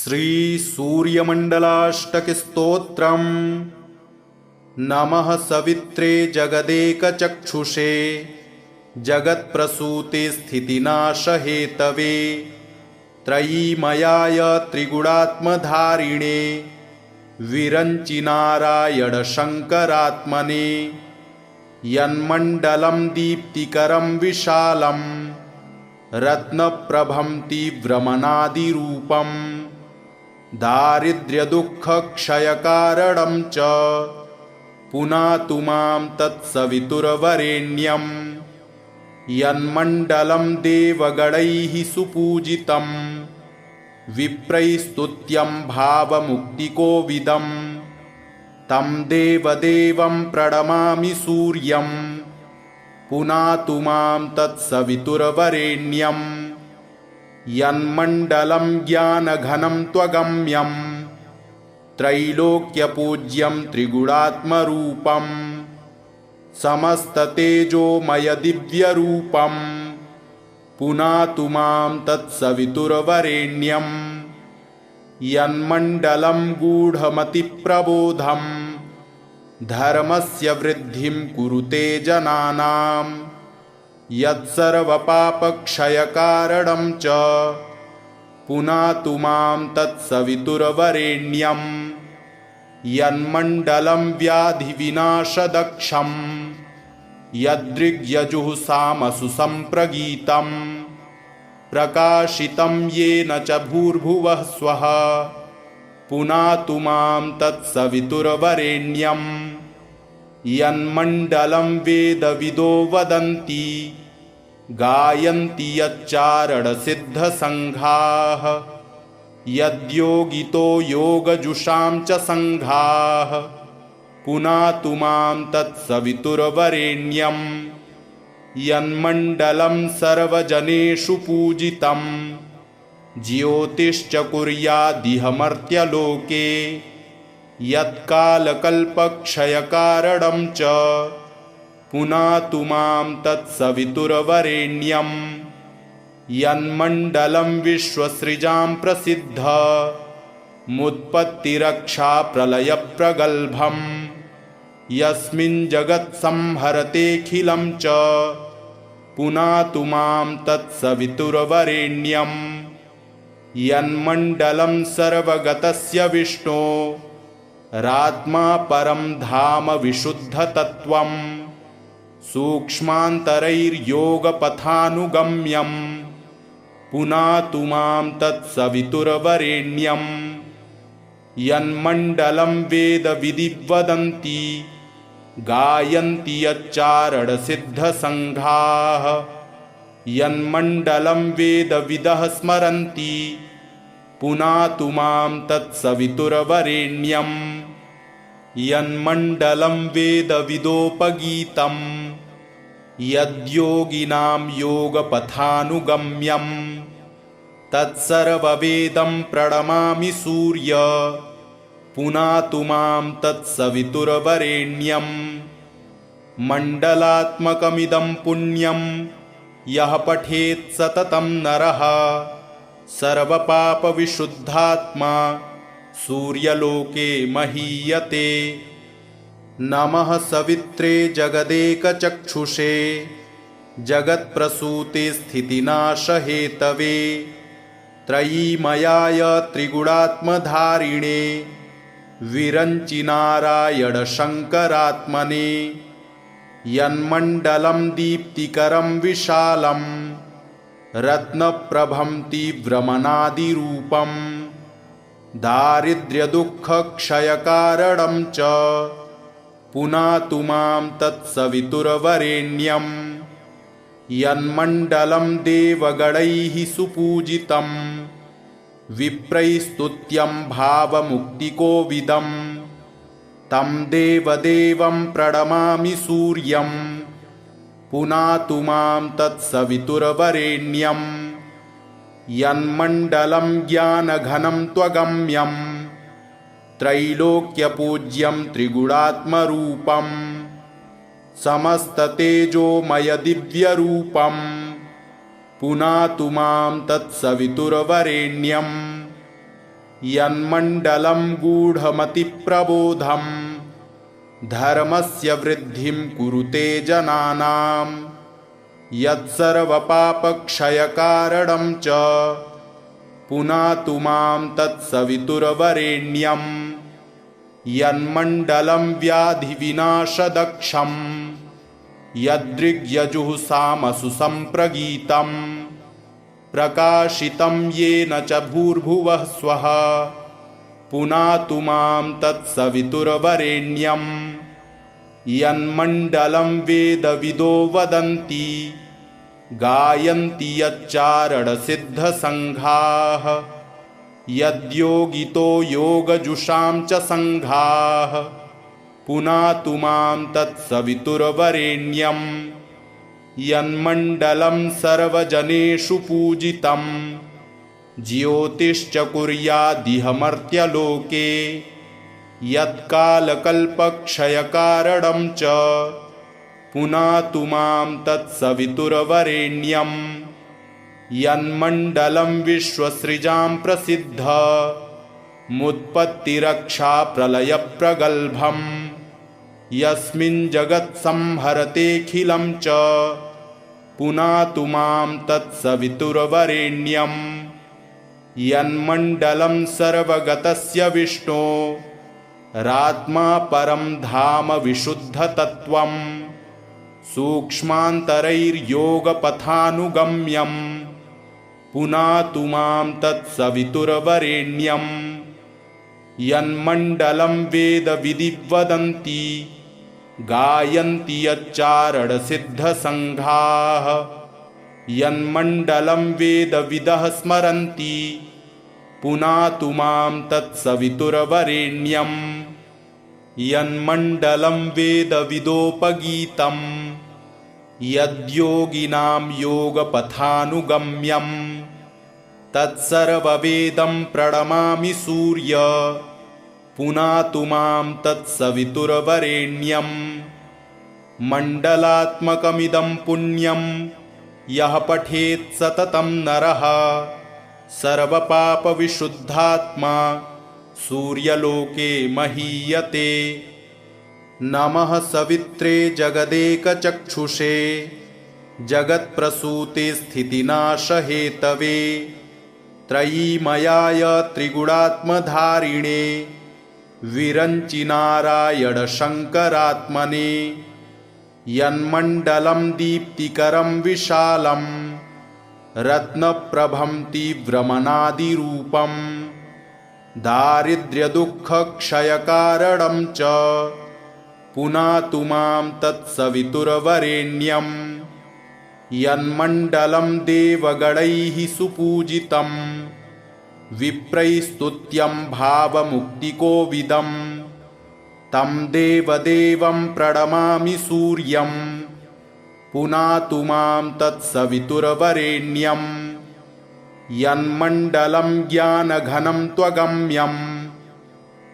श्री सूर्यमंडलाष्टक स्तोत्रम। नमः सवित्रे जगदेकचक्षुषे जगत्प्रसूते स्थितिनाशहेतवे त्रयीमयाय त्रिगुणात्मधारिणे विरंचि नारायण शंकरात्मने यन्मण्डलं दीप्तिकरं विशालं रत्नप्रभं तीव्रमनादिरूपं दारिद्र्यदुःखक्षयकारणं च पुनातु मां तत्सवितुर्वरेण्यं यन्मण्डलं देवगणैः सुपूजितं विप्रैस्तुत्यं भावमुक्तिकोविदं तं देवदेवं प्रणमामि सूर्यं पुनातु मां तत्सवितुर्वरेण्यं यन्मण्डलं ज्ञानघनं त्वगम्यं त्रैलोक्यपूज्यं त्रिगुणात्मरूपं समस्ततेजोमयदिव्यरूपं पुनातु मां तत्सवितुर्वरेण्यं यन्मण्डलं गूढमतिप्रबोधं धर्मस्य वृद्धिं कुरुते जनानां यत्सर्वपापक्षयकारणं च पुनातु मां तत्सवितुर्वरेण्यं यन्मण्डलं व्याधिविनाशदक्षं यदृग्यजुःसामसु सम्प्रगीतं प्रकाशितं येन च भूर्भुवः स्वः पुनातु मां तत्सवितुर्वरेण्यं यन्मण्डलं वेदविदो वदन्ति गायन्ति यच्चारणसिद्धसङ्घाः यद्योगितो योगजुषां च सङ्घाः पुनातु मां तत्सवितुर्वरेण्यं यन्मण्डलं सर्वजनेषु पूजितं ज्योतिश्च कुर्यादिह मर्त्यलोके यत्कालकल्पक्षयकारणं च पुनातु मां तत्सवितुर्वरेण्यं यन्मण्डलं विश्वसृजां प्रसिद्ध मुत्पत्तिरक्षाप्रलयप्रगल्भं यस्मिन् जगत्संहरतेऽखिलं च पुनातु मां तत्सवितुर्वरेण्यं यन्मण्डलं सर्वगतस्य विष्णो रात्मा परं धाम विशुद्धतत्त्वं सूक्ष्मान्तरैर्योगपथानुगम्यं पुनातु मां तत्सवितुर्वरेण्यं यन्मण्डलं वेदविदिवदन्ति गायन्ति यच्चारणसिद्धसङ्घाः यन्मण्डलं वेदविदः स्मरन्ति पुनातु मां तत्सवितुर्वरेण्यं यन्मण्डलं वेदविदोपगीतं यद्योगिनां योगपथानुगम्यं तत्सर्ववेदं प्रणमामि सूर्य पुनातु मां तत्सवितुर्वरेण्यं मण्डलात्मकमिदं पुण्यं यः पठेत् सततं नरः सर्वपापविशुद्धात्मा सूर्यलोके महीयते। नमः सवित्रे जगदेकचक्षुषे जगत्प्रसूते स्थितिनाशहेतवे त्रयीमयाय त्रिगुणात्मधारिणे विरंचि नारायण शंकरात्मने यन्मण्डलं दीप्तिकरं विशालं रत्नप्रभं तीव्रमनादिरूपं दारिद्र्यदुःखक्षयकारणं च पुनातु मां तत्सवितुर्वरेण्यं यन्मण्डलं देवगणैः सुपूजितं विप्रैस्तुत्यं भावमुक्तिकोविदं तं देवदेवं प्रणमामि सूर्यं पुनातु मां तत्सवितुर्वरेण्यं यन्मण्डलं ज्ञानघनं त्वगम्यं त्रैलोक्यपूज्यं त्रिगुणात्मरूपं समस्ततेजोमयदिव्यरूपं पुनातु मां तत्सवितुर्वरेण्यं यन्मण्डलं गूढमतिप्रबोधं धर्मस्य वृद्धिं कुरुते जनानां यत्सर्वपापक्षयकारणं च पुनातु मां तत्सवितुर्वरेण्यं यन्मण्डलं व्याधिविनाशदक्षं यदृग्यजुः सामसु सम्प्रगीतं प्रकाशितं येन च भूर्भुवः स्वः पुनातु मां तत्सवितुर्वरेण्यं यन्मण्डलं वेदविदो वदन्ति गायन्ति यच्चारणसिद्धसङ्घाः यद्योगितो योगजुषां च सङ्घाः पुनातु मां तत्सवितुर्वरेण्यं यन्मण्डलं सर्वजनेषु पूजितं ज्योतिश्च कुर्यादिह मर्त्यलोके यत्कालकल्पक्षयकारणं च पुनातु मां तत्सवितुर्वरेण्यं यन्मण्डलं विश्वसृजां प्रसिद्ध मुत्पत्तिरक्षाप्रलयप्रगल्भं यस्मिन् जगत्संहरतेऽखिलं च पुनातु मां तत्सवितुर्वरेण्यं यन्मण्डलं सर्वगतस्य विष्णो रात्मा परं धाम विशुद्धतत्त्वं सूक्ष्मान्तरैर्योगपथानुगम्यं पुनातु मां तत्सवितुर्वरेण्यं यन्मण्डलं वेदविदिवदन्ति गायन्ति यच्चारणसिद्धसङ्घाः यन्मण्डलं वेदविदः स्मरन्ति पुनातु मां तत्सवितुर्वरेण्यं यन्मण्डलं वेदविदोपगीतं यद्योगिनां योगपथानुगम्यं तत्सर्ववेदं प्रणमामि सूर्य पुनातु मां तत्सवितुर्वरेण्यं मण्डलात्मकमिदं पुण्यं यः पठेत् सततं नरः सर्वपापविशुद्धात्मा सूर्यलोके महीयते। नमः सवित्रे जगदेकचक्षुषे जगत्प्रसूते स्थितिनाशहेतवे त्रयीमयाय त्रिगुणात्मधारिणे विरञ्चि नारायण शङ्करात्मने यन्मण्डलं दीप्तिकरं विशालं रत्नप्रभं तीव्रमनादिरूपं दारिद्र्यदुःखक्षयकारणं च पुनातु मां तत्सवितुर्वरेण्यं यन्मण्डलं देवगणैः सुपूजितं विप्रैस्तुत्यं भावमुक्तिकोविदं तं देवदेवं प्रणमामि सूर्यं पुनातु मां तत्सवितुर्वरेण्यं यन्मण्डलं ज्ञानघनं त्वगम्यं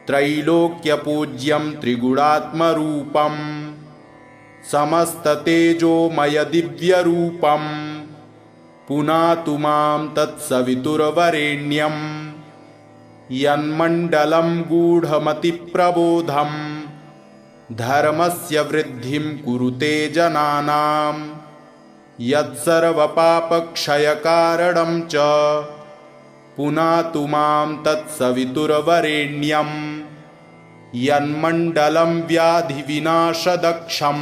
त्रैलोक्यपूज्यं त्रिगुणात्मरूपं समस्ततेजोमयदिव्यरूपं पुनातु मां तत्सवितुर्वरेण्यं यन्मण्डलं गूढमतिप्रबोधं धर्मस्य वृद्धिं कुरुते जनानां यत्सर्वपापक्षयकारणं च पुनातु मां तत्सवितुर्वरेण्यं यन्मण्डलं व्याधिविनाशदक्षं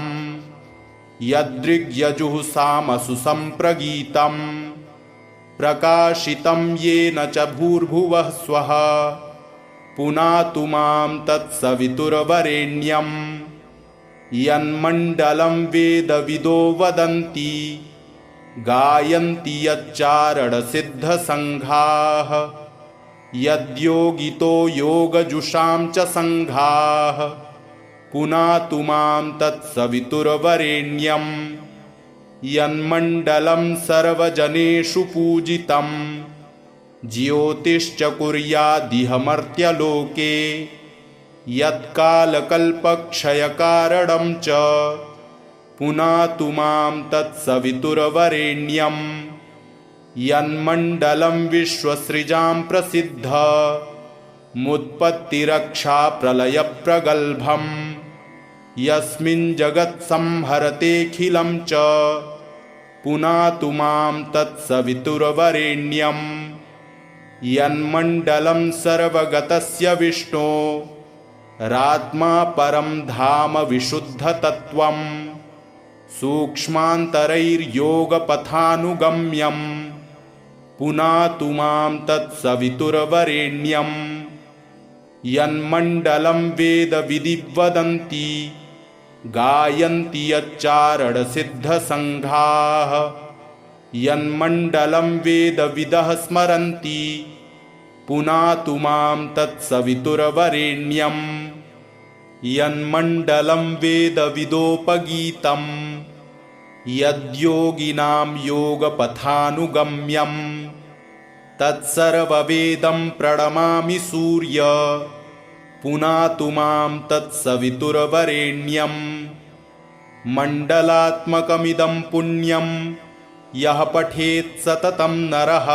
यदृग्यजुः सामसु सम्प्रगीतं प्रकाशितं येन च भूर्भुवः स्वः पुनातु मां तत्सवितुर्वरेण्यं यन्मण्डलं वेदविदो वदन्ति गायन्ति यच्चारणसिद्धसङ्घाः यद्योगितो योगजुषां च सङ्घाः पुनातु मां तत्सवितुर्वरेण्यं यन्मण्डलं सर्वजनेषु पूजितं ज्योतिश्च कुर्यादिह मर्त्यलोके यत्कालकल्पक्षयकारणं च पुनातु मां तत्सवितुर्वरेण्यं यन्मण्डलं विश्वसृजां प्रसिद्ध मुत्पत्तिरक्षा प्रलयप्रगल्भम् यस्मिन् जगत्संहरतेऽखिलं च पुनातु मां तत्सवितुर्वरेण्यम् यन्मण्डलं सर्वगतस्य विष्णो रात्मा परं धाम विशुद्धतत्त्वम् सूक्ष्मान्तरैर्योगपथानुगम्यम् पुनातु मां तत्सवितुर्वरेण्यम् यन्मण्डलं वेदविदिवदन्ति गायन्ति यच्चारणसिद्धसङ्घाः यन्मण्डलं वेदविदः स्मरन्ति पुनातु मां तत्सवितुर्वरेण्यम् यन्मण्डलं वेदविदोपगीतं यद्योगिनां योगपथानुगम्यं तत्सर्ववेदं प्रणमामि सूर्य पुनातु मां तत्सवितुर्वरेण्यम् मण्डलात्मकमिदं पुण्यं यः पठेत् सततं नरः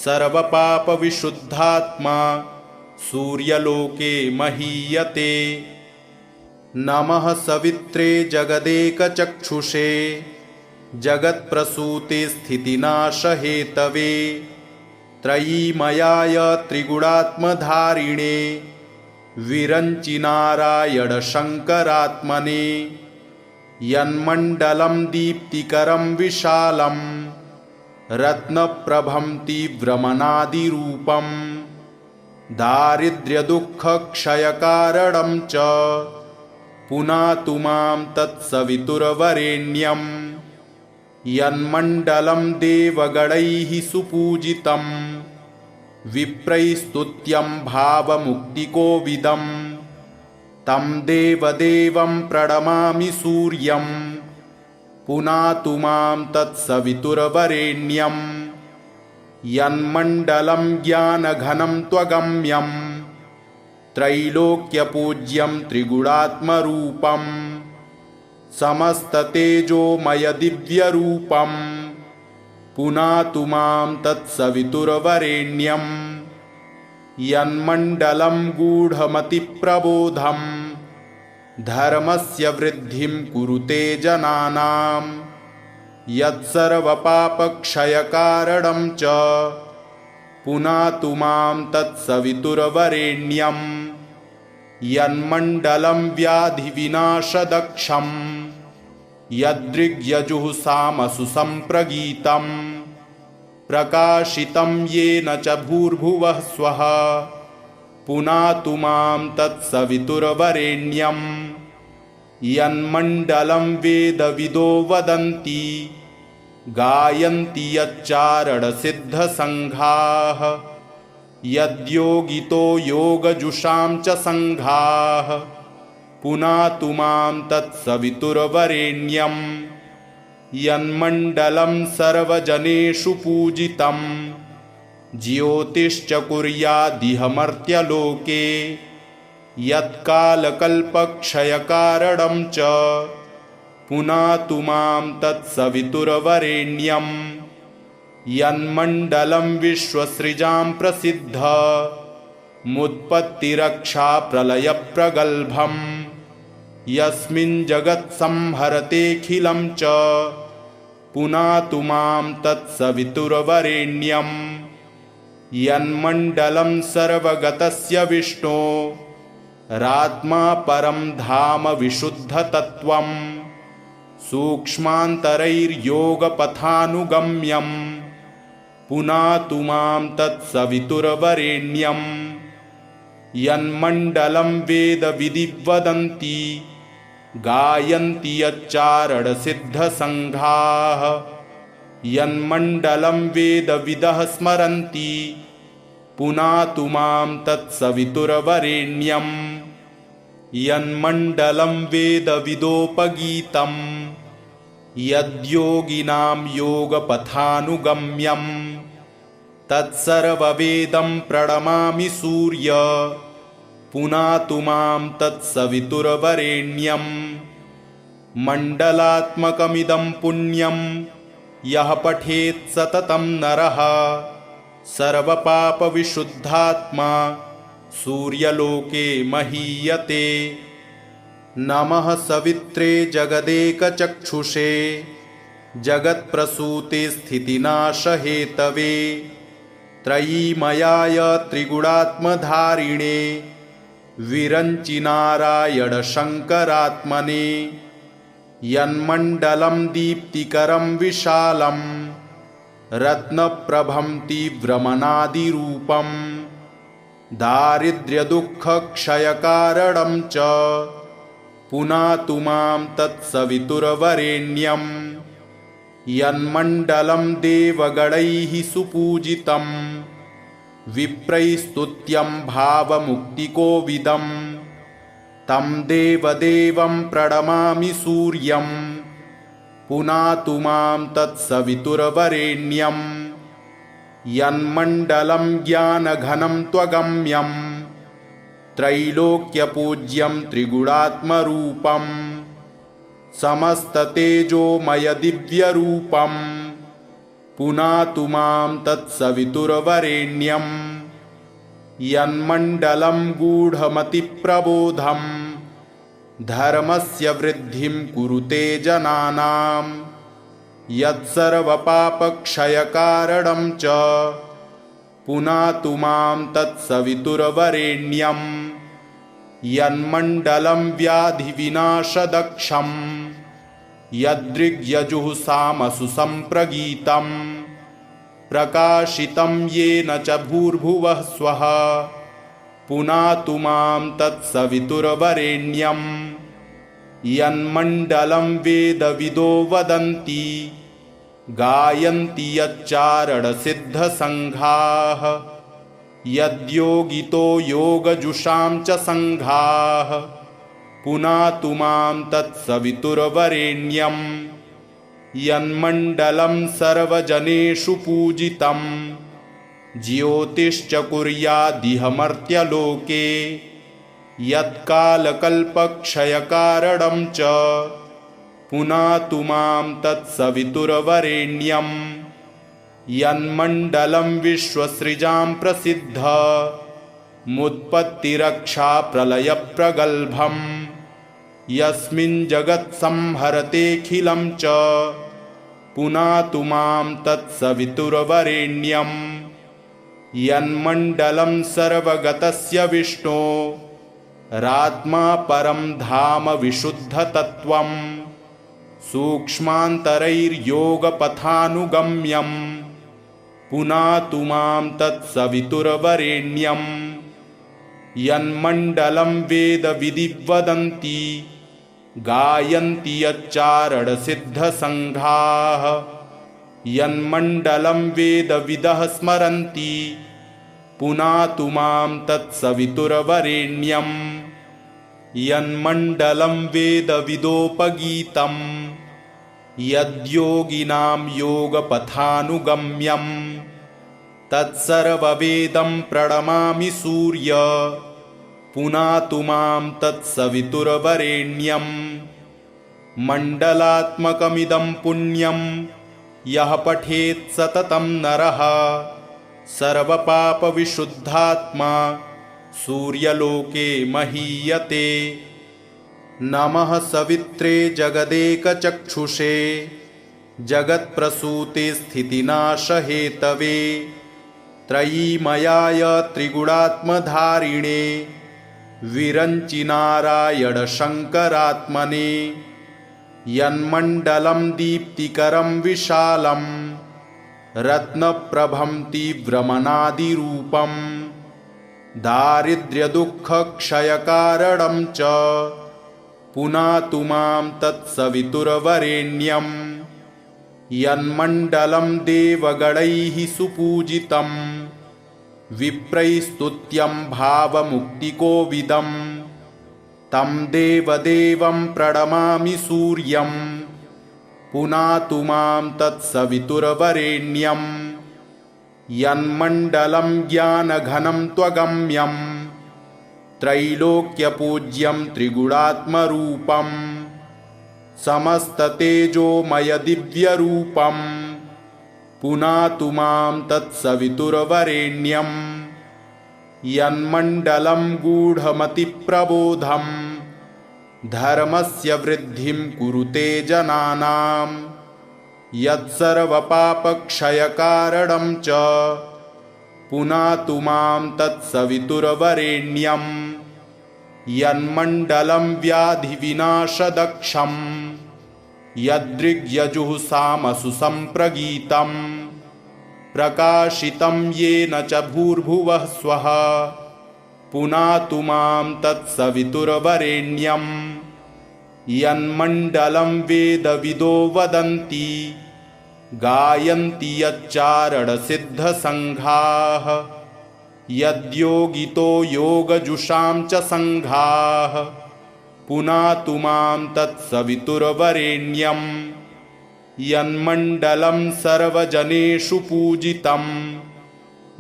सर्वपापविशुद्धात्मा सूर्यलोके महीयते। नमः सवित्रे जगदेकचक्षुषे जगत्प्रसूते स्थितिनाशहेतवे त्रयीमयाय त्रिगुणात्मधारिणे विरञ्चिनारायण शङ्करात्मने यन्मण्डलं दीप्तिकरं विशालं रत्नप्रभं तीव्रमनादिरूपं दारिद्र्यदुःखक्षयकारणं च पुनातु मां तत्सवितुर्वरेण्यम् यन्मण्डलं देवगणैः सुपूजितं विप्रैस्तुत्यं भावमुक्तिकोविदं तं देवदेवं प्रणमामि सूर्यं पुनातु मां तत्सवितुर्वरेण्यम् यन्मण्डलं ज्ञानघनं त्वगम्यं त्रैलोक्यपूज्यं त्रिगुणात्मरूपं समस्ततेजोमयदिव्यरूपं पुनातु मां तत्सवितुर्वरेण्यम् यन्मण्डलं गूढमतिप्रबोधं धर्मस्य वृद्धिं कुरुते जनानां यत्सर्वपापक्षयकारणं च पुनातु मां तत्सवितुर्वरेण्यम् यन्मण्डलं व्याधिविनाशदक्षं यदृग्यजुःसामसु सम्प्रगीतं प्रकाशितं येन च भूर्भुवः स्वः पुनातु मां तत्सवितुर्वरेण्यम् यन्मण्डलं वेदविदो वदन्ति गायन्ति यच्चारणसिद्धसङ्घाः यद्योगितो योगजुषां च सङ्घाः पुनातु मां तत्सवितुर्वरेण्यम् यन्मण्डलं सर्वजनेषु पूजितं ज्योतिश्च कुर्यादिह मर्त्यलोके यत्कालकल्पक्षयकारणं च पुनातु मां तत्सवितुर्वरेण्यम् यन्मण्डलं विश्वसृजां प्रसिद्ध मुत्पत्तिरक्षा प्रलयप्रगल्भम् यस्मिन् जगत्संहरतेऽखिलं च पुनातु मां तत्सवितुर्वरेण्यम् यन्मण्डलं सर्वगतस्य विष्णो रात्मा परं धाम विशुद्धतत्त्वं सूक्ष्मान्तरैर्योगपथानुगम्यं पुनातु मां तत्सवितुर्वरेण्यम् यन्मण्डलं वेदविदिवदन्ति गायन्ति यच्चारणसिद्धसङ्घाः यन्मण्डलं वेदविदः स्मरन्ति पुनातु मां तत्सवितुर्वरेण्यम् यन्मण्डलं वेदविदोपगीतं यद्योगिनां योगपथानुगम्यं तत्सर्ववेदं प्रणमामि सूर्य पुनातु मां तत्सवितुर्वरेण्यम् मण्डलात्मकमिदं पुण्यं यः पठेत् सततं नरः सर्वपापविशुद्धात्मा सूर्यलोके महीयते। नमः सवित्रे जगदेकचक्षुषे जगत्प्रसूते स्थितिनाशहेतवे त्रयीमयाय त्रिगुणात्मधारिणे विरञ्चिनारायण शङ्करात्मने यन्मण्डलं दीप्तिकरं विशालं रत्नप्रभं तीव्रमनादिरूपं दारिद्र्यदुःखक्षयकारणं च पुनातु मां तत्सवितुर्वरेण्यं यन्मण्डलं देवगणैः सुपूजितं विप्रैस्तुत्यं भावमुक्तिकोविदं तं देवदेवं प्रणमामि सूर्यं पुनातु मां तत्सवितुर्वरेण्यं यन्मण्डलं ज्ञानघनं त्वगम्यं त्रैलोक्यपूज्यं त्रिगुणात्मरूपं समस्ततेजोमयदिव्यरूपं पुनातु मां तत्सवितुर्वरेण्यं यन्मण्डलं गूढमतिप्रबोधं धर्मस्य वृद्धिं कुरुते जनानां यत्सर्वपापक्षयकारणं च पुनातु मां तत्सवितुर्वरेण्यं यन्मण्डलं व्याधिविनाशदक्षं यदृग्यजुःसामसु सम्प्रगीतं प्रकाशितं येन च भूर्भुवः स्वः पुनातु मां तत्सवितुर्वरेण्यं यन्मण्डलं वेदविदो वदन्ति गायन्ति यच्चारणसिद्धसङ्घाः यद्योगितो योगजुषां च सङ्घाः पुनातु मां तत्सवितुर्वरेण्यं यन्मण्डलं सर्वजनेषु पूजितं ज्योतिश्च कुर्यादिह मर्त्यलोके यत्कालकल्पक्षयकारणं च पुनातु मां तत्सवितुर्वरेण्यं यन्मण्डलं विश्वसृजां प्रसिद्ध मुत्पत्तिरक्षाप्रलयप्रगल्भं यस्मिन् जगत्संहरतेऽखिलं च पुनातु मां तत्सवितुर्वरेण्यं यन्मण्डलं सर्वगतस्य विष्णो रात्मा परं धाम विशुद्धतत्त्वं सूक्ष्मान्तरैर्योगपथानुगम्यं पुनातु मां तत्सवितुर्वरेण्यं यन्मण्डलं वेदविदिवदन्ति गायन्ति यच्चारणसिद्धसङ्घाः यन्मण्डलं वेदविदः स्मरन्ति पुनातु मां तत्सवितुर्वरेण्यं यन्मण्डलं वेदविदोपगीतं यद्योगिनां योगपथानुगम्यं तत्सर्ववेदं प्रणमामि सूर्य पुनातु मां तत्सवितुर्वरेण्यं मण्डलात्मकमिदं पुण्यं यः पठेत् सततं नरः सर्वपापविशुद्धात्मा सूर्यलोके महीयते। नमः सवित्रे जगदेकचक्षुषे जगत्प्रसूते स्थितिनाशहेतवे त्रयीमयाय त्रिगुणात्मधारिणे विरञ्चिनारायण शङ्करात्मने यन्मण्डलं दीप्तिकरं विशालं रत्नप्रभं तीव्रमनादिरूपं दारिद्र्यदुःखक्षयकारणं च पुनातु मां तत्सवितुर्वरेण्यं यन्मण्डलं देवगणैः सुपूजितं विप्रैस्तुत्यं भावमुक्तिकोविदं तं देवदेवं प्रणमामि सूर्यं पुनातु मां तत्सवितुर्वरेण्यं यन्मण्डलं ज्ञानघनं त्वगम्यं त्रैलोक्यपूज्यं त्रिगुणात्मरूपं समस्ततेजोमयदिव्यरूपं पुनातु मां तत्सवितुर्वरेण्यं यन्मण्डलं गूढमतिप्रबोधं धर्मस्य वृद्धिं कुरुते जनानां यत्सर्वपापक्षयकारणं च पुनातु मां तत्सवितुर्वरेण्यं यन्मण्डलं व्याधिविनाशदक्षं यदृग्यजुः सामसु सम्प्रगीतं प्रकाशितं येन च भूर्भुवः स्वः पुनातु मां तत्सवितुर्वरेण्यं यन्मण्डलं वेदविदो वदन्ति गायन्ति यच्चारणसिद्धसङ्घाः यद्योगितो योगजुषां च सङ्घाः पुनातु मां तत्सवितुर्वरेण्यं यन्मण्डलं सर्वजनेषु पूजितं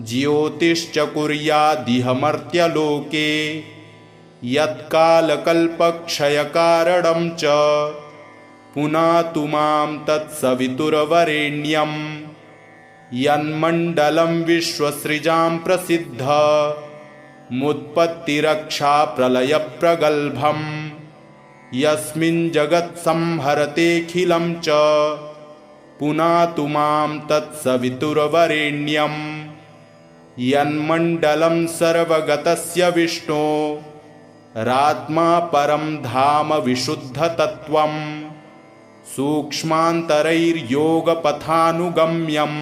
ज्योतिश्च कुर्यादिह मर्त्यलोके यत्कालकल्पक्षयकारणं च पुनातु मां तत्सवितुर्वरेण्यं यन्मण्डलं विश्वसृजां प्रसिद्ध मुत्पत्तिरक्षाप्रलयप्रगल्भं यस्मिन् जगत्संहरतेऽखिलं च पुनातु मां तत्सवितुर्वरेण्यं यन्मण्डलं सर्वगतस्य विष्णो रात्मा परं धाम विशुद्धतत्त्वं सूक्ष्मान्तरैर्योगपथानुगम्यं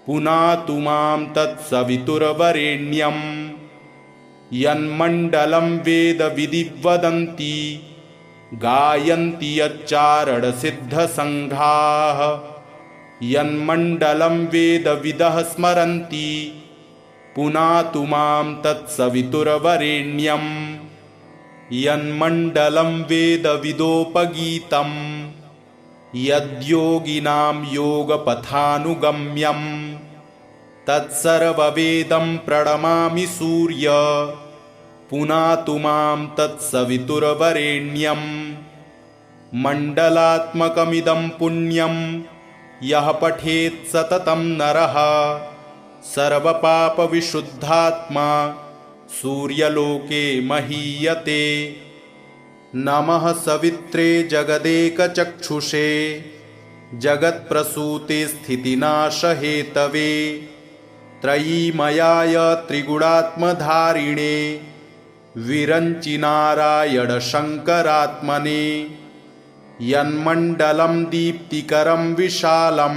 पुनातु मां तत्सवितुर्वरेण्यं यन्मण्डलं वेदविदिवदन्ति गायन्ति यच्चारणसिद्धसङ्घाः यन्मण्डलं वेदविदः स्मरन्ति पुनातु मां तत्सवितुर्वरेण्यं यन्मण्डलं वेदविदोपगीतं यद्योगिनां योगपथानुगम्यं तत्सर्ववेदं प्रणमामि सूर्य पुनातु मां तत्सवितुर्वरेण्यं मण्डलात्मकमिदं पुण्यं यः पठेत् सततं नरः सर्वपापविशुद्धात्मा सूर्यलोके महीयते। नमः सवित्रे जगदेकचक्षुषे जगत्प्रसूते स्थितिनाशहेतवे त्रयीमयाय त्रिगुणात्मधारिणे विरञ्चि नारायण शङ्करात्मने यन्मण्डलं दीप्तिकरं विशालं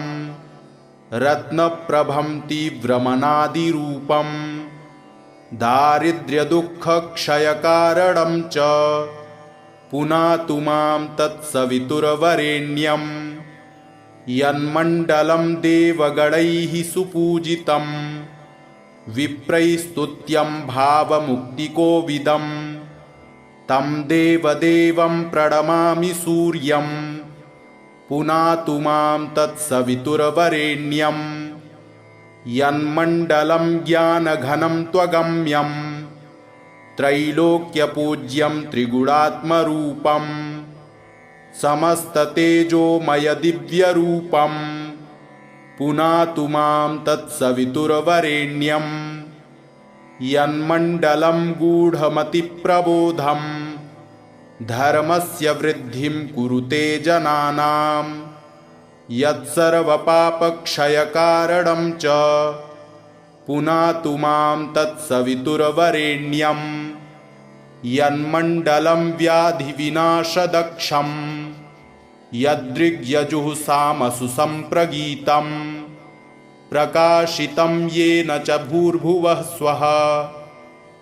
रत्नप्रभं तीव्रमनादिरूपं दारिद्र्यदुःखक्षयकारणं च पुनातु मां तत्सवितुर्वरेण्यं यन्मण्डलं देवगणैः सुपूजितं विप्रैस्तुत्यं भावमुक्तिकोविदं तं देवदेवं प्रणमामि सूर्यं पुनातु मां तत्सवितुर्वरेण्यं यन्मण्डलं ज्ञानघनं त्वगम्यं त्रैलोक्यपूज्यं त्रिगुणात्मरूपं समस्ततेजोमयदिव्यरूपं पुनातु मां तत्सवितुर्वरेण्यं यन्मण्डलं गूढमतिप्रबोधं धर्मस्य वृद्धिं कुरुते जनानां यत्सर्वपापक्षयकारणं च पुनातु मां तत्सवितुर्वरेण्यं यन्मण्डलं व्याधिविनाशदक्षं यदृग्यजुः सामसु सम्प्रगीतं प्रकाशितं येन च भूर्भुवः स्वः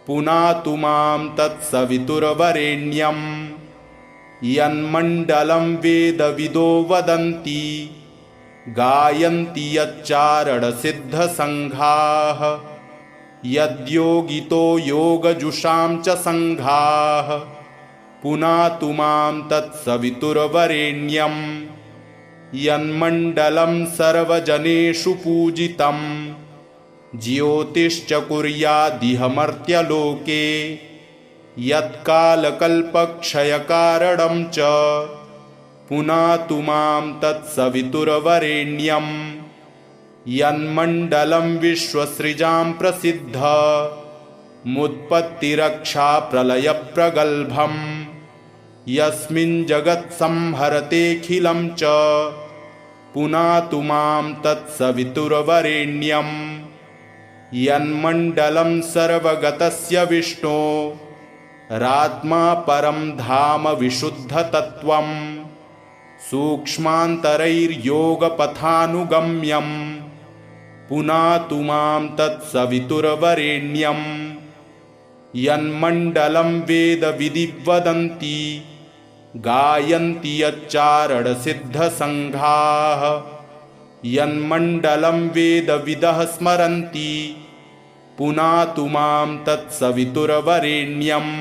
पुनातु मां तत्सवितुर्वरेण्यं यन्मण्डलं वेदविदो वदन्ति गायन्ति यच्चारणसिद्धसङ्घाः यद्योगितो योगजुषां च सङ्घाः पुनातु मां तत्सवितुर्वरेण्यं यन्मण्डलं सर्वजनेषु पूजितं ज्योतिश्च कुर्यादिह मर्त्यलोके यत्कालकल्पक्षयकारणं च पुनातु मां तत्सवितुर्वरेण्यं यन्मण्डलं विश्वसृजां प्रसिद्ध मुत्पत्तिरक्षा प्रलयप्रगल्भम् यस्मिन् जगत्संहरतेऽखिलं च पुनातु मां तत्सवितुर्वरेण्यम् यन्मण्डलं सर्वगतस्य विष्णो रात्मा परं धाम विशुद्धतत्त्वम् सूक्ष्मान्तरैर्योगपथानुगम्यम् पुनातु मां तत्सवितुर्वरेण्यम् यन्मण्डलं वेदविदिवदन्ति गायन्ति यच्चारणसिद्धसङ्घाः यन्मण्डलं वेदविदः स्मरन्ति पुनातु मां तत्सवितुर्वरेण्यम्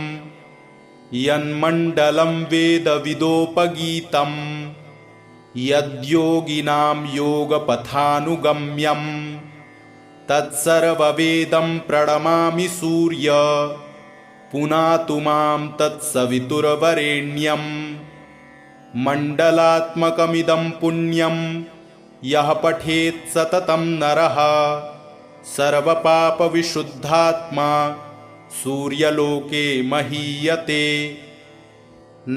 यन्मण्डलं वेदविदोपगीतं यद्योगिनां योगपथानुगम्यं तत्सर्ववेदं प्रणमामि सूर्य पुनातु मां तत्सवितुर्वरेण्यम् मण्डलात्मकमिदं पुण्यं यः पठेत् सततं नरः सर्वपापविशुद्धात्मा सूर्यलोके महीयते।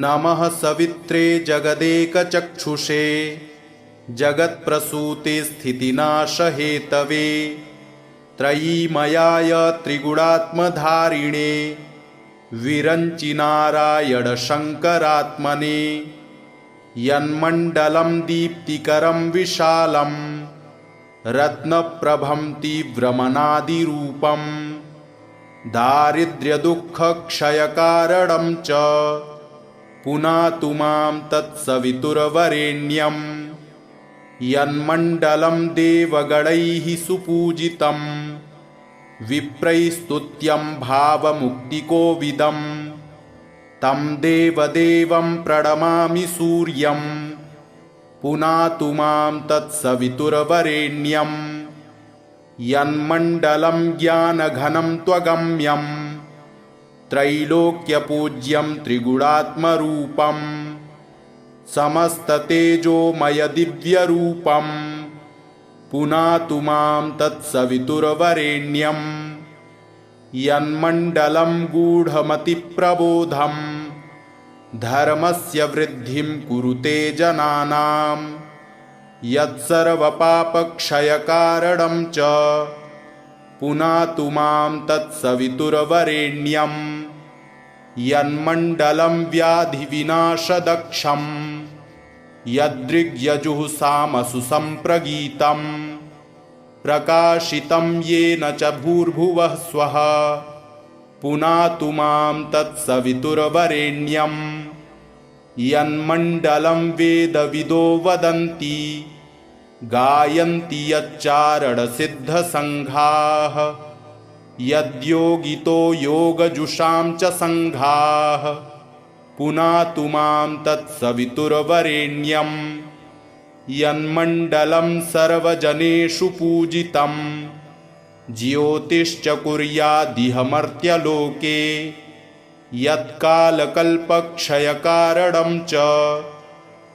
नमः सवित्रे जगदेकचक्षुषे जगत्प्रसूते स्थितिनाशहेतवे त्रयीमयाय त्रिगुणात्मधारिणे विरञ्चिनारायण शङ्करात्मने यन्मण्डलं दीप्तिकरं विशालं रत्नप्रभं तीव्रमनादिरूपं दारिद्र्यदुःखक्षयकारणं च पुनातु मां तत्सवितुर्वरेण्यम् यन्मण्डलं देवगणैः सुपूजितं विप्रैस्तुत्यं भावमुक्तिकोविदं तं देवदेवं प्रणमामि सूर्यं पुनातु मां तत्सवितुर्वरेण्यम् यन्मण्डलं ज्ञानघनं त्वगम्यं त्रैलोक्यपूज्यं त्रिगुणात्मरूपं समस्ततेजोमयदिव्यरूपं पुनातु मां तत्सवितुर्वरेण्यम् यन्मण्डलं गूढमतिप्रबोधं धर्मस्य वृद्धिं कुरुते जनानां यत्सर्वपापक्षयकारणं च पुनातु मां तत्सवितुर्वरेण्यम् यन्मण्डलं व्याधिविनाशदक्षं यदृग्यजुःसामसु सम्प्रगीतं प्रकाशितं येन च भूर्भुवः स्वः पुनातु मां तत्सवितुर्वरेण्यम् यन्मण्डलं वेदविदो वदन्ति गायन्ति यच्चारणसिद्धसङ्घाः यद्योगितो योगजुषां च सङ्घाः पुनातु मां तत्सवितुर्वरेण्यम् यन्मण्डलं सर्वजनेषु पूजितं ज्योतिश्च कुर्यादिह मर्त्यलोके यत्कालकल्पक्षयकारणं च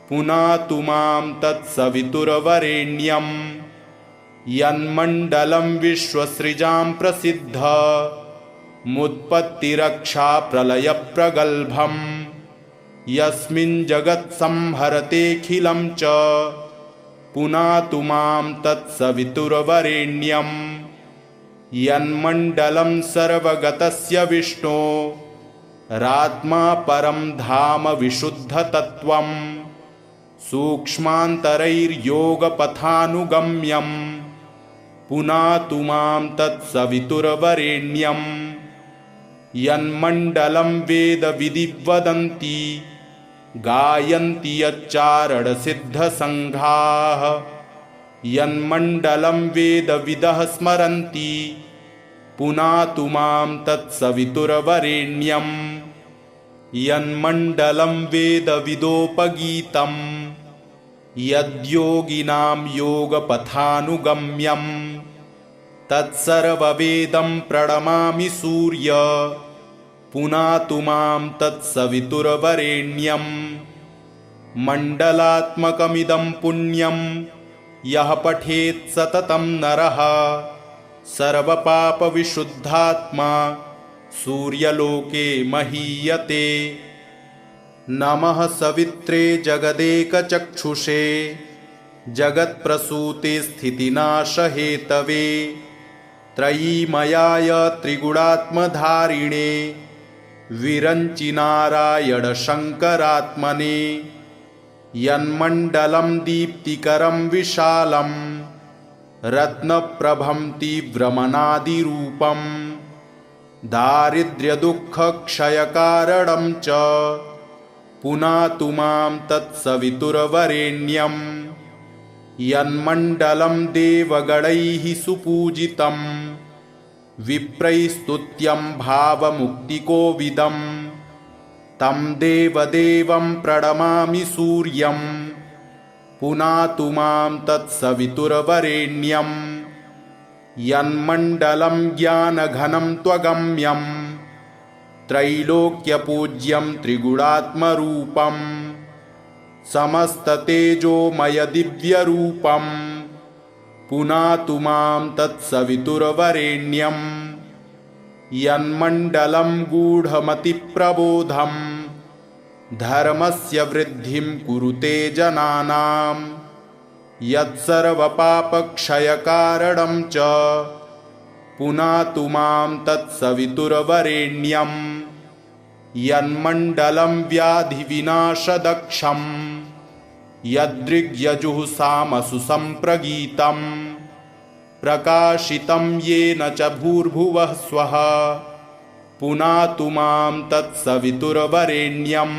पुनातु मां तत्सवितुर्वरेण्यम् यन्मण्डलं विश्वसृजां प्रसिद्ध मुत्पत्तिरक्षा प्रलयप्रगल्भम् यस्मिन् जगत्संहरतेऽखिलं च पुनातु मां तत्सवितुर्वरेण्यम् यन्मण्डलं सर्वगतस्य विष्णो रात्मा परं धाम विशुद्धतत्त्वम् सूक्ष्मान्तरैर्योगपथानुगम्यम् पुनातु मां तत्सवितुर्वरेण्यम् यन्मण्डलं वेदविदिवदन्ति गायन्ति यच्चारणसिद्धसङ्घाः यन्मण्डलं वेदविदः स्मरन्ति पुनातु मां तत्सवितुर्वरेण्यम् यन्मण्डलं वेदविदोपगीतं यद्योगिनां योगपथानुगम्यं तत्सर्ववेदं प्रणमामि सूर्य पुनातु मां तत्सवितुर्वरेण्यम् मण्डलात्मकमिदं पुण्यं यः पठेत् सततं नरः सर्वपापविशुद्धात्मा सूर्यलोके महीयते। नमः सवित्रे जगदेकचक्षुषे जगत्प्रसूते स्थितिनाशहेतवे त्रयीमयाय त्रिगुणात्मधारिणे विरञ्चिनारायण शङ्करात्मने यन्मण्डलं दीप्तिकरं विशालं रत्नप्रभं तीव्रमनादिरूपं दारिद्र्यदुःखक्षयकारणं च पुनातु मां तत्सवितुर्वरेण्यं यन्मण्डलं देवगणैः सुपूजितं विप्रैस्तुत्यं भावमुक्तिकोविदं तं देवदेवं प्रणमामि सूर्यं पुनातु मां तत्सवितुर्वरेण्यं यन्मण्डलं ज्ञानघनं त्वगम्यं त्रैलोक्यपूज्यं त्रिगुणात्मरूपं समस्ततेजोमयदिव्यरूपं पुनातु मां तत्सवितुर्वरेण्यं यन्मण्डलं गूढमतिप्रबोधं धर्मस्य वृद्धिं कुरुते जनानां यत्सर्वपापक्षयकारणं च पुनातु मां तत्सवितुर्वरेण्यं यन्मण्डलं व्याधिविनाशदक्षं यदृग्यजुःसामसु सम्प्रगीतं प्रकाशितं येन च भूर्भुवः स्वः पुनातु मां तत्सवितुर्वरेण्यं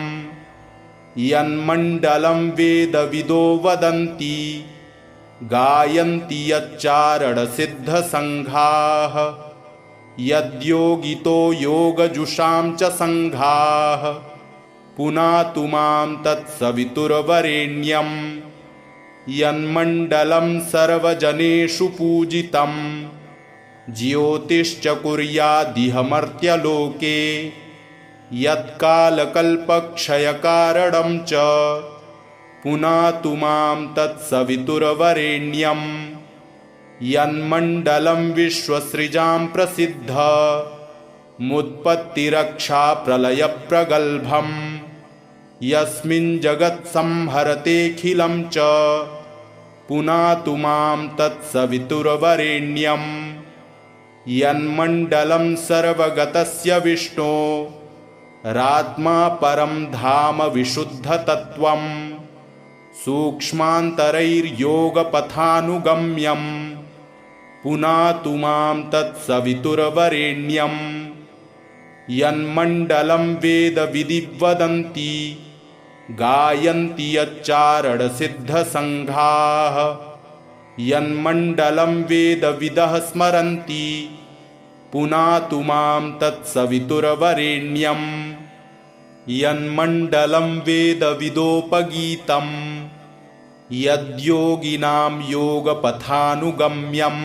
यन्मण्डलं वेदविदो वदन्ति गायन्ति यच्चारणसिद्धसङ्घाः यद्योगितो योगजुषां च सङ्घाः पुनातु मां तत्सवितुर्वरेण्यं यन्मण्डलं सर्वजनेषु पूजितं ज्योतिश्च कुर्यादिह मर्त्यलोके यत्कालकल्पक्षयकारणं च पुनातु मां तत्सवितुर्वरेण्यं यन्मण्डलं विश्वसृजां प्रसिद्ध मुत्पत्तिरक्षाप्रलयप्रगल्भं यस्मिन् जगत्संहरतेऽखिलं च पुनातु मां तत्सवितुर्वरेण्यं यन्मण्डलं सर्वगतस्य विष्णो रात्मा परं धाम विशुद्धतत्त्वं सूक्ष्मान्तरैर्योगपथानुगम्यं पुनातु मां तत्सवितुर्वरेण्यं यन्मण्डलं वेदविदिवदन्ति गायन्ति यच्चारणसिद्धसङ्घाः यन्मण्डलं वेदविदः स्मरन्ति पुनातु मां तत्सवितुर्वरेण्यं यन्मण्डलं वेदविदोपगीतं यद्योगिनां योगपथानुगम्यं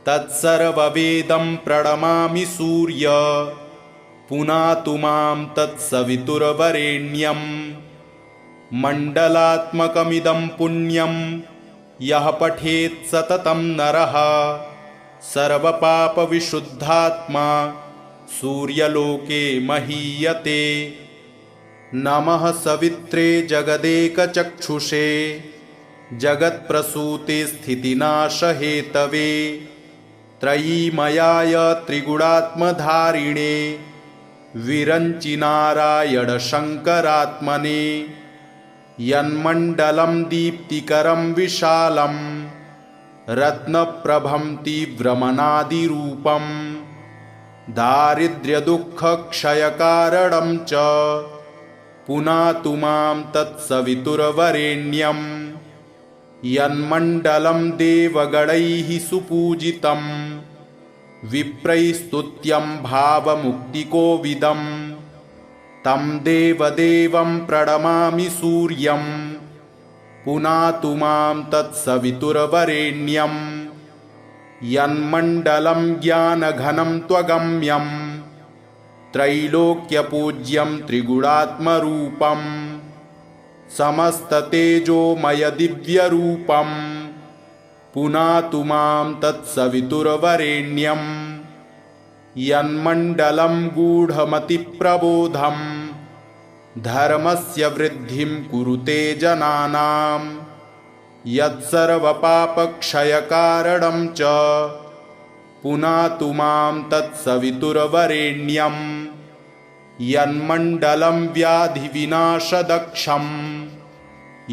तत्सर्ववेदं प्रणमामि सूर्य पुनातु मां तत्सवितुर्वरेण्यं मण्डलात्मकमिदं पुण्यं यः पठेत् सततं नरः सर्वपापविशुद्धात्मा सूर्यलोके महीयते। नमः सवित्रे जगदेकचक्षुषे जगत्प्रसूते स्थितिनाशहेतवे त्रयीमयाय त्रिगुणात्मधारिणे विरञ्चिनारायण शङ्करात्मने यन्मण्डलं दीप्तिकरं विशालं रत्नप्रभं तीव्रमनादिरूपं दारिद्र्यदुःखक्षयकारणं च पुनातु मां तत्सवितुर्वरेण्यं यन्मण्डलं देवगणैः सुपूजितं विप्रैस्तुत्यं भावमुक्तिकोविदं तं देवदेवं प्रणमामि सूर्यं पुनातु मां तत्सवितुर्वरेण्यं यन्मण्डलं ज्ञानघनं त्वगम्यं त्रैलोक्यपूज्यं त्रिगुणात्मरूपं समस्ततेजोमयदिव्यरूपं पुनातु मां तत्सवितुर्वरेण्यं यन्मण्डलं गूढमतिप्रबोधं धर्मस्य वृद्धिं कुरुते जनानां यत्सर्वपापक्षयकारणं च पुनातु मां तत्सवितुर्वरेण्यं यन्मण्डलं व्याधिविनाशदक्षं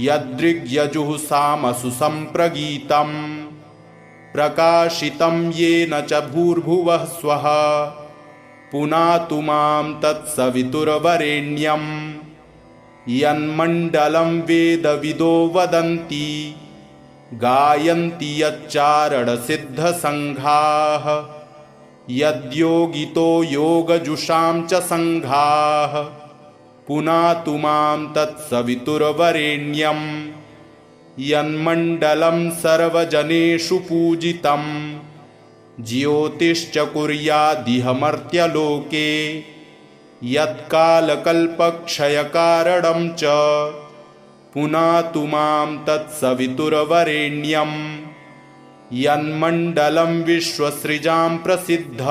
यदृग्यजुः सामसु सम्प्रगीतं प्रकाशितं येन च भूर्भुवः स्वः पुनातु मां तत्सवितुर्वरेण्यं यन्मण्डलं वेदविदो वदन्ति गायन्ति यच्चारणसिद्धसङ्घाः यद्योगितो योगजुषां च सङ्घाः पुनातु मां तत्सवितुर्वरेण्यं यन्मण्डलं सर्वजनेषु पूजितं ज्योतिश्च कुर्यादिह मर्त्यलोके यत्कालकल्पक्षयकारणं च पुनातु मां तत्सवितुर्वरेण्यं यन्मण्डलं विश्वसृजां प्रसिद्ध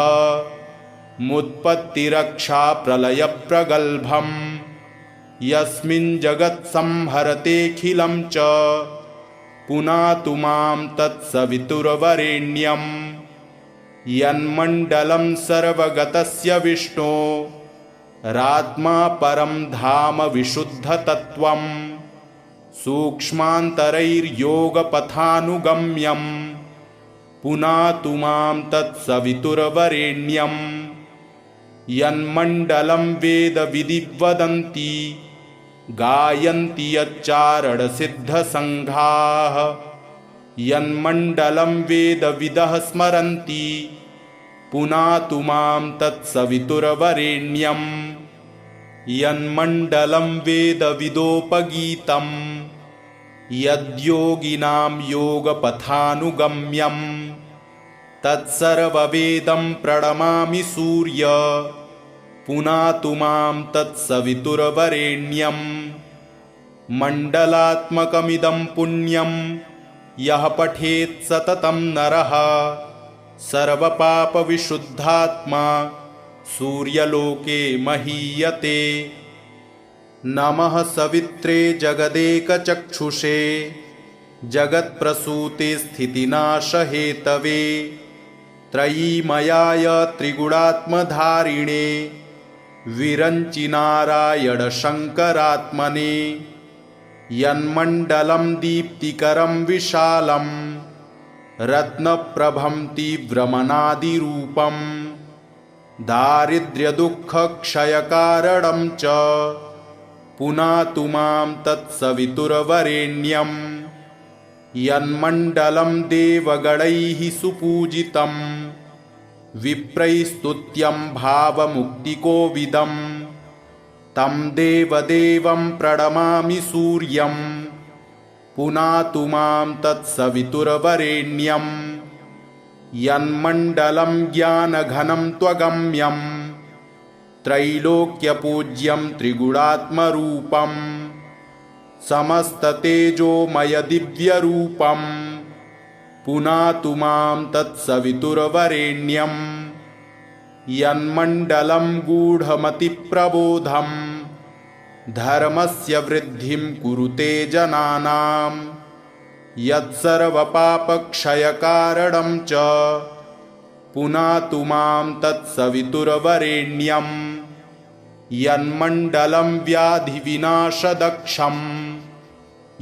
मुत्पत्तिरक्षाप्रलयप्रगल्भं यस्मिन् जगत्संहरतेऽखिलं च पुनातु मां तत्सवितुर्वरेण्यं यन्मण्डलं सर्वगतस्य विष्णो रात्मा परं धाम विशुद्धतत्त्वं सूक्ष्मान्तरैर्योगपथानुगम्यं पुनातु मां तत्सवितुर्वरेण्यं यन्मण्डलं वेदविदिवदन्ति गायन्ति यच्चारणसिद्धसङ्घाः यन्मण्डलं वेदविदः स्मरन्ति पुनातु मां तत्सवितुर्वरेण्यं यन्मण्डलं वेदविदोपगीतं यद्योगिनां योगपथानुगम्यं तत्सर्ववेदं प्रणमामि सूर्य पुनातु मां तत्सवितुर्वरेण्यं मण्डलात्मकमिदं पुण्यं यः पठेत् सततं नरः सर्वपापविशुद्धात्मा सूर्यलोके महीयते। नमः सवित्रे जगदेकचक्षुषे जगत्प्रसूते स्थितिनाशहेतवे त्रयीमयाय त्रिगुणात्मधारिणे विरञ्चि नारायण शङ्करात्मने यन्मण्डलं दीप्तिकरं विशालं रत्नप्रभं तीव्रमनादिरूपं दारिद्र्यदुःखक्षयकारणं च पुनातु मां तत्सवितुर्वरेण्यं यन्मण्डलं देवगणैः सुपूजितं विप्रैस्तुत्यं भावमुक्तिकोविदं तं देवदेवं प्रणमामि सूर्यं पुनातु मां तत्सवितुर्वरेण्यं यन्मण्डलं ज्ञानघनं त्वगम्यं त्रैलोक्यपूज्यं त्रिगुणात्मरूपं समस्ततेजोमयदिव्यरूपं पुनातु मां तत्सवितुर्वरेण्यं यन्मण्डलं गूढमतिप्रबोधं धर्मस्य वृद्धिं कुरुते जनानां यत्सर्वपापक्षयकारणं च पुनातु मां तत्सवितुर्वरेण्यं यन्मण्डलं व्याधिविनाशदक्षं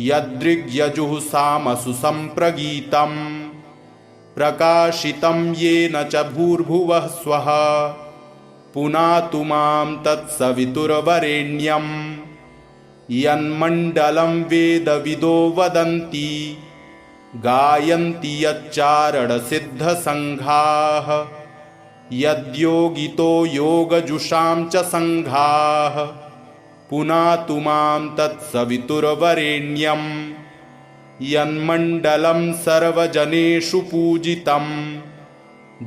यदृग्यजुः सामसु सम्प्रगीतं प्रकाशितं येन च भूर्भुवः स्वः पुनातु मां तत्सवितुर्वरेण्यं यन्मण्डलं वेदविदो वदन्ति गायन्ति यच्चारणसिद्धसङ्घाः यद्योगितो योगजुषां च सङ्घाः पुनातु मां तत्सवितुर्वरेण्यं यन्मण्डलं सर्वजनेषु पूजितं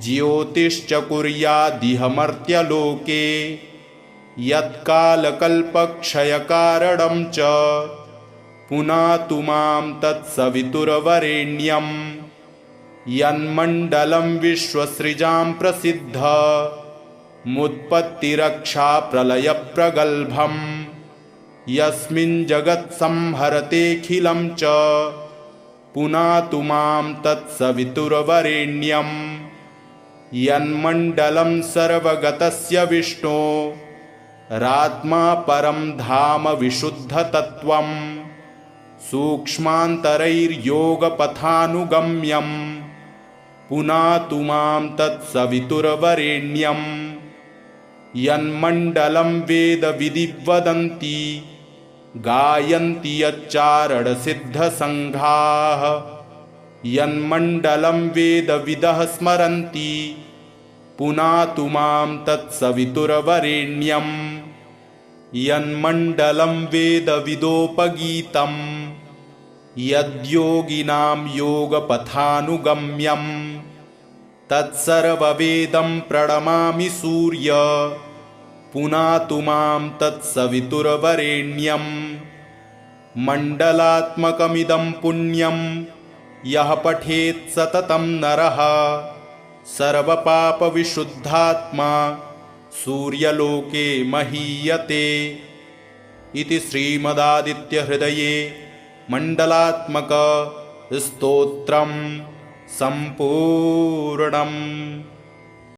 ज्योतिश्च कुर्यादिह मर्त्यलोके यत्कालकल्पक्षयकारणं च पुनातु मां तत्सवितुर्वरेण्यं यन्मण्डलं विश्वसृजां प्रसिद्ध मुत्पत्तिरक्षा प्रलयप्रगल्भम् यस्मिन् जगत्संहरतेऽखिलं च पुनातु मां तत्सवितुर्वरेण्यं यन्मण्डलं सर्वगतस्य विष्णोरात्मा परं धाम विशुद्धतत्त्वं सूक्ष्मान्तरैर्योगपथानुगम्यं पुनातु मां तत्सवितुर्वरेण्यं यन्मण्डलं वेदविदिवदन्ति गायन्ति यच्चारणसिद्धसङ्घाः यन्मण्डलं वेदविदः स्मरन्ति पुनातु मां तत्सवितुर्वरेण्यं यन्मण्डलं वेदविदोपगीतं यद्योगिनां योगपथानुगम्यं तत्सर्ववेदं प्रणमामि सूर्य पुनातु मां तत्सवितुर्वरेण्यं मण्डलात्मकमिदं पुण्यं यः पठेत् सततं नरः सर्वपापविशुद्धात्मा सूर्यलोके महीयते। इति श्रीमदादित्यहृदये मण्डलात्मक स्तोत्रं सम्पूर्णम्।